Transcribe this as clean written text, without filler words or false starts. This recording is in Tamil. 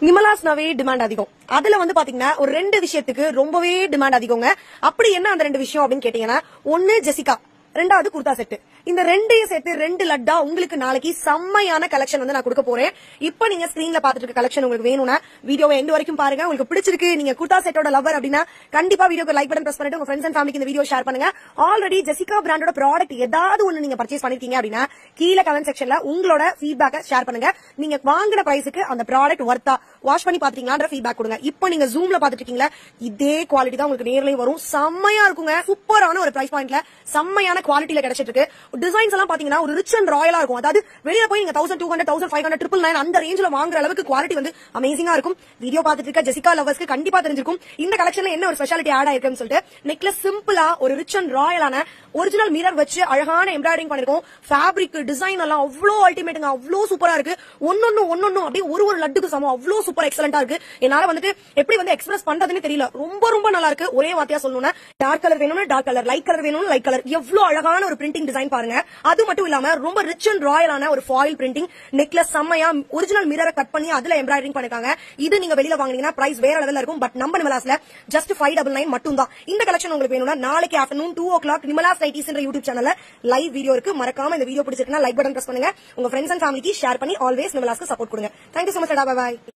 நிமலாஸ்னாவே டிமாண்ட் அதிகம். அதுல வந்து பாத்தீங்கன்னா ஒரு 2 விஷயத்துக்கு ரொம்பவே டிமாண்ட் அதிகங்க. அப்படி என்ன அந்த 2 விஷயம் அப்படின்னு கேட்டீங்கன்னா, ஒன்னு ஜெசிகா, ரெண்டாவது குர்தா செட். இந்த ரெண்டையும் சேர்த்து 2 லட்டா உங்களுக்கு நாளைக்கு செம்மையான கலெக்ஷன் வந்து நான் கொடுக்க போறேன். இப்போ நீங்க ஸ்கிரீன்ல பாத்துட்டு இருக்க கலெக்ஷன் உங்களுக்கு வேணும்னா வீடியோவை எண்ட் வரைக்கும் பாருங்க. உங்களுக்கு பிடிச்சிருக்கு, நீங்க குர்தா செட்டோட லவர் அப்படின்னா கண்டிப்பா வீடியோக்கு லைக் பட்டன் பிரஸ் பண்ணிட்டு உங்க ஃப்ரெண்ட்ஸ் அண்ட் ஃபேமிலிக்கு இந்த வீடியோ ஷேர் பண்ணுங்க. ஆல்ரெடி ஜெசிகா பிராண்டோட ப்ராடக்ட் ஏதாவது ஒன்னு நீங்க பர்ச்சேஸ் பண்ணிருக்கீங்க அப்படின்னா கீழே கமெண்ட் செக்ஷன்ல உங்களோட ஃபீட்பேக்கை ஷேர் பண்ணுங்க. நீங்க வாங்கின பிரைஸுக்கு அந்த ப்ராடக்ட் வர்த்தா, வாஷ் பண்ணி பாத்தீங்களான்ற ஃபீட்பேக் கொடுங்க. இப்போ நீங்க ஜூம்ல பாத்துட்டு இருக்கீங்களா, இதே குவாலிட்டி தான் உங்களுக்கு நேர்லயும் வரும். செம்மையா இருக்குங்க. சூப்பரான ஒரு பிரைஸ் பாயிண்ட்ல செம்மையான குவாலிட்டியில கிடைச்சிட்டு இருக்கு. டிசைன்ஸ் எல்லாம் பாத்தீங்கன்னா ஒரு ரிச் அண்ட் ராயலா இருக்கும். அதாவது வெளியில போய் நீங்க 1200, 1500, 999 அந்த ரேஞ்சில வாங்குற அளவுக்கு குவாலிட்டி வந்து அமேசிங்கா இருக்கும். வீடியோ பாத்துட்டு இருக்க ஜெசிகா லவர்ஸ்க்கு கண்டிப்பா தெரிஞ்சிருக்கும் இந்த கலெக்ஷன்ல என்ன ஒரு ஸ்பெஷாலிட்டி ஆட் ஆயிருக்குன்னு சொல்லிட்டு. நெக்லஸ் சிம்பிளா ஒரு ரிச் அண்ட் ராயலான ஒரிஜினல் மிரர் வச்சு அழகான எம்ப்ராய்டரிங் பண்ணிருக்கோம். ஃபேப்ரிக் டிசைன் எல்லாம் அவ்வளோ அல்டிமேட்டுங்க, அவ்வளோ சூப்பரா இருக்கு. ஒன்னொன்னு அப்படியே ஒரு லட்டுக்கு சமம், அவ்வளோ சூப்பர் எக்ஸலண்டா இருக்கு. என்னால வந்துட்டு எப்படி வந்து எக்ஸ்பிரஸ் பண்றதுன்னு தெரியல. ரொம்ப நல்லா இருக்கு. ஒரே வார்த்தையா சொல்லணும்னா டார்க் கலர் வேணும்னா டார்க் கலர், லைட் கலர் வேணும்னா லைட் கலர். எவ்வளவு அழகான ஒரு பிரிண்டிங் டிசைன் பாருங்க. அது மட்டும் இல்லாம ரொம்ப ரிச் அண்ட் ராயலான ஒரு ஃபாயில் பிரிண்டிங். நெக்லஸ் செம்மையா ஒரிஜினல் மிரரை கட் பண்ணி அதுல எம்ப்ராய்டரிங் பண்ணிருக்காங்க. இது நீங்க வெளியில வாங்குனீங்கன்னா பிரைஸ் வேற லெவல்ல இருக்கும். பட் நம்ம நிமலாஸ்ல ஜஸ்ட் 599 மட்டும் தான். இந்த கலெக்ஷன் உங்களுக்கு வேணும்னா நாளைக்கு ஆஃப்டர்நூன் 2 o'clock நிமலாஸ் நைட்டிஸ் என்ற யூடியூப் சேனல்ல லைவ் வீடியோ இருக்கு. மறக்காம இந்த வீடியோ பிடிச்சிருக்குன்னா லைக் பட்டன் பிரஸ் பண்ணுங்க. உங்க ஃப்ரெண்ட்ஸ் அண்ட் ஃபேமிலிக்கு ஷேர் பண்ணி ஆல்வேஸ் நிமலாஸ்க்கு சப்போர்ட் கொடுங்க. Thank you so much. Bye by.